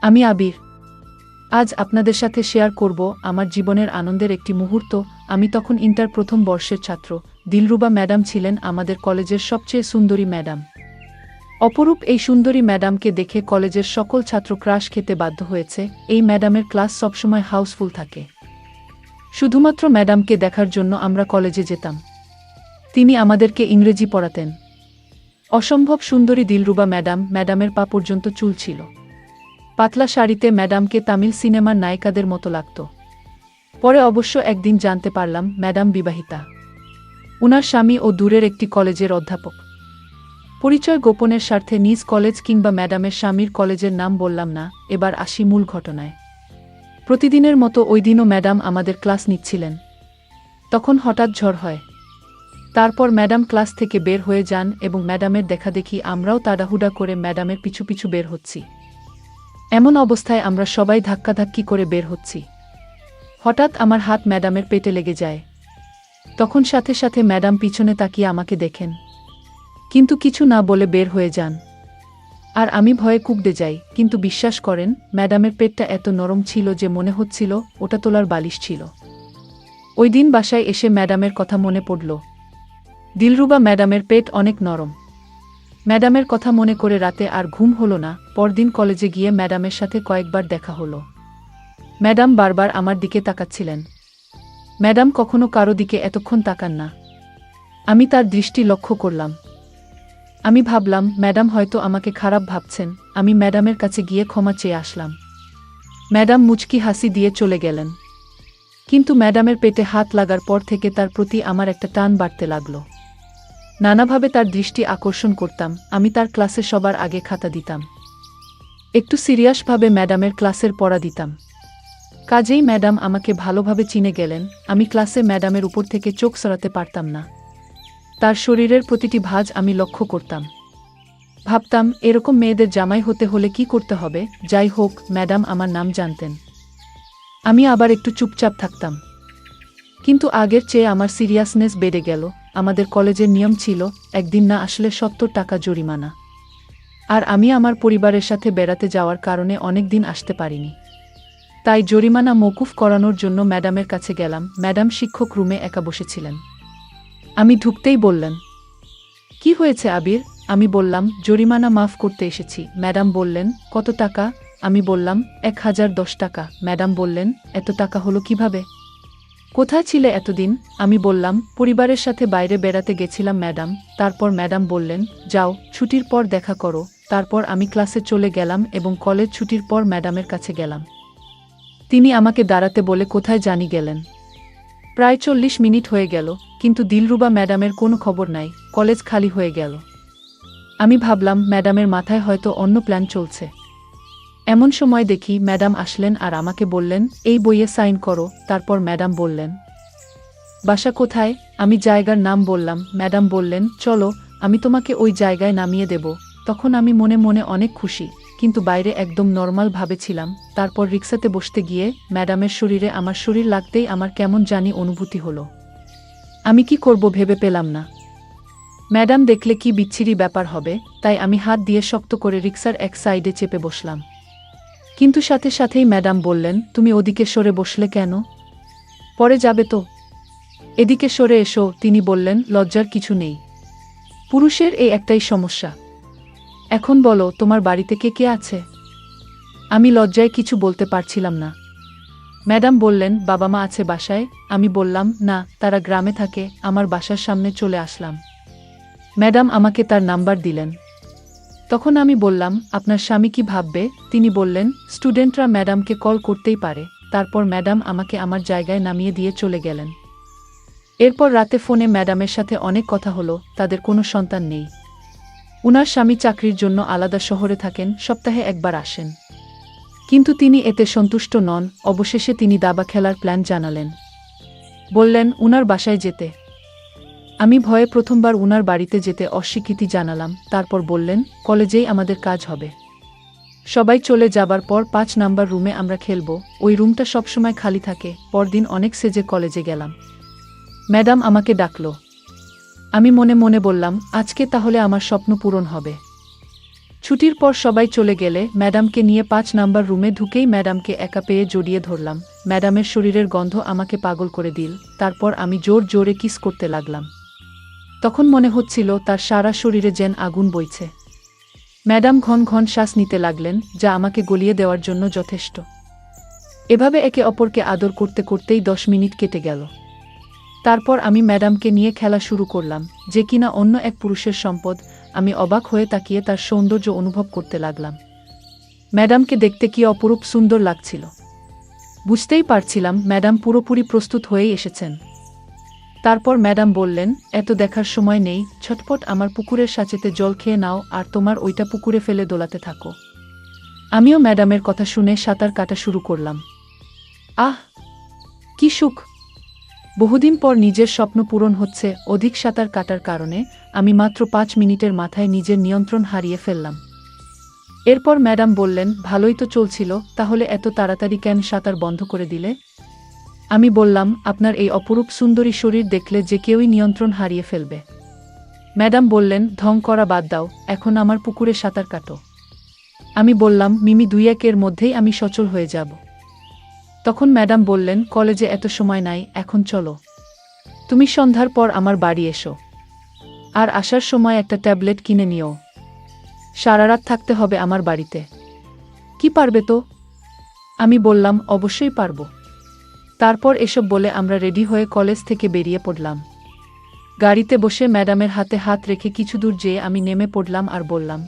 আমি আবির। আজ আপনাদের সাথে শেয়ার করব আমার জীবনের আনন্দের একটি মুহূর্ত। আমি তখন ইন্টার প্রথম বর্ষের ছাত্র। দিলরুবা ম্যাডাম ছিলেন আমাদের কলেজের সবচেয়ে সুন্দরী ম্যাডাম। অপরূপ এই সুন্দরী ম্যাডামকে দেখে কলেজের সকল ছাত্র ক্রাশ খেতে বাধ্য হয়েছে। এই ম্যাডামের ক্লাস সবসময় হাউসফুল থাকে। শুধুমাত্র ম্যাডামকে দেখার জন্য আমরা কলেজে যেতাম। তিনি আমাদেরকে ইংরেজি পড়াতেন। অসম্ভব সুন্দরী দিলরুবা ম্যাডামের পা পর্যন্ত চুল ছিল। পাতলা শাড়িতে ম্যাডামকে তামিল সিনেমার নায়িকাদের মতো লাগত। পরে অবশ্য একদিন জানতে পারলাম ম্যাডাম বিবাহিতা। উনার স্বামী ও দূরের একটি কলেজের অধ্যাপক। পরিচয় গোপনের স্বার্থে নিজ কলেজ কিংবা ম্যাডামের স্বামীর কলেজের নাম বললাম না। এবার আসি মূল ঘটনায়। প্রতিদিনের মতো ওই দিনও ম্যাডাম আমাদের ক্লাস নিচ্ছিলেন। তখন হঠাৎ ঝড় হয়। তারপর ম্যাডাম ক্লাস থেকে বের হয়ে যান এবং ম্যাডামের দেখাদেখি আমরাও তাড়াহুড়া করে ম্যাডামের পিছু পিছু বের হচ্ছি। এমন অবস্থায় আমরা সবাই ধাক্কাধাক্কি করে বের হচ্ছি। হঠাৎ আমার হাত ম্যাডামের পেটে লেগে যায়। তখন সাথে সাথে ম্যাডাম পিছনে তাকিয়ে আমাকে দেখেন, কিন্তু কিছু না বলে বের হয়ে যান। আর আমি ভয়ে কুঁকড়ে যাই। কিন্তু বিশ্বাস করেন, ম্যাডামের পেটটা এত নরম ছিল যে মনে হচ্ছিল ওটা তোলার বালিশ ছিল। ওই দিন বাসায় এসে ম্যাডামের কথা মনে পড়ল। দিলরুবা ম্যাডামের পেট অনেক নরম। ম্যাডামের কথা মনে করে রাতে আর ঘুম হলো না। পরদিন কলেজে গিয়ে ম্যাডামের সাথে কয়েকবার দেখা হলো। ম্যাডাম বারবার আমার দিকে তাকাচ্ছিলেন। ম্যাডাম কখনো কারো দিকে এতক্ষণ তাকান না। আমি তার দৃষ্টি লক্ষ্য করলাম। আমি ভাবলাম ম্যাডাম হয়তো আমাকে খারাপ ভাবছেন। আমি ম্যাডামের কাছে গিয়ে ক্ষমা চেয়ে আসলাম। ম্যাডাম মুচকি হাসি দিয়ে চলে গেলেন। কিন্তু ম্যাডামের পেটে হাত লাগার পর থেকে তার প্রতি আমার একটা টান বাড়তে লাগলো। নানাভাবে তার দৃষ্টি আকর্ষণ করতাম। আমি তার ক্লাসে সবার আগে খাতা দিতাম। একটু সিরিয়াসভাবে ম্যাডামের ক্লাসের পড়া দিতাম। কাজেই ম্যাডাম আমাকে ভালোভাবে চিনে গেলেন। আমি ক্লাসে ম্যাডামের উপর থেকে চোখ সরাতে পারতাম না। তার শরীরের প্রতিটি ভাঁজ আমি লক্ষ্য করতাম। ভাবতাম এরকম মেয়েদের জামাই হতে হলে কি করতে হবে। যাই হোক, ম্যাডাম আমার নাম জানতেন। আমি আবার একটু চুপচাপ থাকতাম। কিন্তু আগের চেয়ে আমার সিরিয়াসনেস বেড়ে গেল। আমাদের কলেজের নিয়ম ছিল, একদিন না আসলে ৭০ টাকা জরিমানা। আর আমি আমার পরিবারের সাথে বেড়াতে যাওয়ার কারণে অনেক দিন আসতে পারিনি। তাই জরিমানা মওকুফ করানোর জন্য ম্যাডামের কাছে গেলাম। ম্যাডাম শিক্ষক রুমে একা বসেছিলেন। আমি ঢুকতেই বললেন, কি হয়েছে আবির? আমি বললাম, জরিমানা মাফ করতে এসেছি। ম্যাডাম বললেন, কত টাকা? আমি বললাম, ১,০১০ টাকা। ম্যাডাম বললেন, এত টাকা হলো কিভাবে? কোথায় ছিলে এতদিন? আমি বললাম, পরিবারের সাথে বাইরে বেড়াতে গেছিলাম ম্যাডাম। তারপর ম্যাডাম বললেন, যাও, ছুটির পর দেখা করো। তারপর আমি ক্লাসে চলে গেলাম এবং কলেজ ছুটির পর ম্যাডামের কাছে গেলাম। তিনি আমাকে দাঁড়াতে বলে কোথায় জানি গেলেন। প্রায় ৪০ মিনিট হয়ে গেল, কিন্তু দিলরুবা ম্যাডামের কোনো খবর নাই। কলেজ খালি হয়ে গেল। আমি ভাবলাম ম্যাডামের মাথায় হয়তো অন্য প্ল্যান চলছে। এমন সময় দেখি ম্যাডাম আসলেন আর আমাকে বললেন, এই বইয়ে সাইন করো। তারপর ম্যাডাম বললেন, বাসা কোথায়? আমি জায়গার নাম বললাম। ম্যাডাম বললেন, চলো, আমি তোমাকে ওই জায়গায় নামিয়ে দেব। তখন আমি মনে মনে অনেক খুশি, কিন্তু বাইরে একদম নর্মাল ভাবে ছিলাম। তারপর রিক্সাতে বসতে গিয়ে ম্যাডামের শরীরে আমার শরীর লাগতেই আমার কেমন জানি অনুভূতি হলো। আমি কি করব ভেবে পেলাম না। ম্যাডাম দেখলে কি বিচ্ছিরি ব্যাপার হবে, তাই আমি হাত দিয়ে শক্ত করে রিক্সার এক সাইডে চেপে বসলাম। কিন্তু সাথে সাথেই ম্যাডাম বললেন, তুমি ওদিকে সরে বসলে কেন? পরে যাবে তো, এদিকে সরে এসো। তিনি বললেন, লজ্জার কিছু নেই। পুরুষের এই একটাই সমস্যা। এখন বলো, তোমার বাড়িতে কে কে আছে? আমি লজ্জায় কিছু বলতে পারছিলাম না। ম্যাডাম বললেন, বাবা মা আছে বাসায়। আমি বললাম, না, তারা গ্রামে থাকে। আমার বাসার সামনে চলে আসলাম। ম্যাডাম আমাকে তার নাম্বার দিলেন। তখন আমি বললাম, আপনার স্বামী কি ভাববে? তিনি বললেন, স্টুডেন্টরা ম্যাডামকে কল করতেই পারে। তারপর ম্যাডাম আমাকে আমার জায়গায় নামিয়ে দিয়ে চলে গেলেন। এরপর রাতে ফোনে ম্যাডামের সাথে অনেক কথা হলো। তাদের কোনো সন্তান নেই। উনার স্বামী চাকরির জন্য আলাদা শহরে থাকেন, সপ্তাহে একবার আসেন। কিন্তু তিনি এতে সন্তুষ্ট নন। অবশেষে তিনি দাবা খেলার প্ল্যান জানালেন। বললেন উনার বাসায় যেতে। আমি ভয়ে প্রথমবার উনার বাড়িতে যেতে অস্বীকৃতি জানালাম। তারপর বললেন, কলেজেই আমাদের কাজ হবে। সবাই চলে যাবার পর ৫ নাম্বার রুমে আমরা খেলব। ওই রুমটা সবসময় খালি থাকে। পরদিন অনেক সেজে কলেজে গেলাম। ম্যাডাম আমাকে ডাকল। আমি মনে মনে বললাম, আজকে তাহলে আমার স্বপ্ন পূরণ হবে। ছুটির পর সবাই চলে গেলে ম্যাডামকে নিয়ে ৫ নাম্বার রুমে ঢুকেই ম্যাডামকে একা পেয়ে জড়িয়ে ধরলাম। ম্যাডামের শরীরের গন্ধ আমাকে পাগল করে দিল। তারপর আমি জোর জোরে কিস করতে লাগলাম। তখন মনে হচ্ছিল তার সারা শরীরে যেন আগুন বইছে। ম্যাডাম ঘন ঘন শ্বাস নিতে লাগলেন, যা আমাকে গলিয়ে দেওয়ার জন্য যথেষ্ট। এভাবে একে অপরকে আদর করতে করতেই ১০ মিনিট কেটে গেল। তারপর আমি ম্যাডামকে নিয়ে খেলা শুরু করলাম, যে কিনা অন্য এক পুরুষের সম্পদ। আমি অবাক হয়ে তাকিয়ে তার সৌন্দর্য অনুভব করতে লাগলাম। ম্যাডামকে দেখতে কি অপরূপ সুন্দর লাগছিল। বুঝতেই পারছিলাম ম্যাডাম পুরোপুরি প্রস্তুত হয়েই এসেছেন। তারপর ম্যাডাম বললেন, এত দেখার সময় নেই, ছটপট আমার পুকুরের সাঁচেতে জল খেয়ে নাও আর তোমার ওইটা পুকুরে ফেলে দোলাতে থাকো। আমিও ম্যাডামের কথা শুনে সাঁতার কাটা শুরু করলাম। আহ, কি সুখ! বহুদিন পর নিজের স্বপ্ন পূরণ হচ্ছে। অধিক সাঁতার কাটার কারণে আমি মাত্র ৫ মিনিটের মাথায় নিজের নিয়ন্ত্রণ হারিয়ে ফেললাম। এরপর ম্যাডাম বললেন, ভালোই তো চলছিল, তাহলে এত তাড়াতাড়ি কেন সাঁতার বন্ধ করে দিলে? আমি বললাম, আপনার এই অপরূপ সুন্দরী শরীর দেখলে যে কেউই নিয়ন্ত্রণ হারিয়ে ফেলবে। ম্যাডাম বললেন, ঢং করা বাদ দাও, এখন আমার পুকুরে সাঁতার কাটো। আমি বললাম, মিমি ২-১ মধ্যেই আমি সচল হয়ে যাব। তখন ম্যাডাম বললেন, কলেজে এত সময় নাই, এখন চলো। তুমি সন্ধ্যার পর আমার বাড়ি এসো। আর আসার সময় একটা ট্যাবলেট কিনে নিও। সারা রাত থাকতে হবে আমার বাড়িতে। কি পারবে তো? আমি বললাম, অবশ্যই পারব। তারপর এসব বলে আমরা রেডি হয়ে কলেজ থেকে বেরিয়ে পড়লাম। গাড়িতে বসে ম্যাডামের হাতে হাত রেখে কিছু দূর যেয়ে আমি নেমে পড়লাম আর বললাম,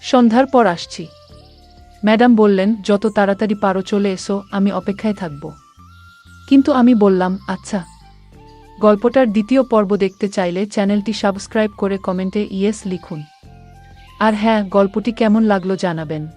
সন্ধ্যার পর আসছি। ম্যাডাম বললেন, যত তাড়াতাড়ি পারো চলে এসো, আমি অপেক্ষায় থাকব। কিন্তু আমি বললাম, আচ্ছা। গল্পটার দ্বিতীয় পর্ব দেখতে চাইলে চ্যানেলটি সাবস্ক্রাইব করে কমেন্টে ইয়েস লিখুন। আর হ্যাঁ, গল্পটি কেমন লাগলো জানাবেন।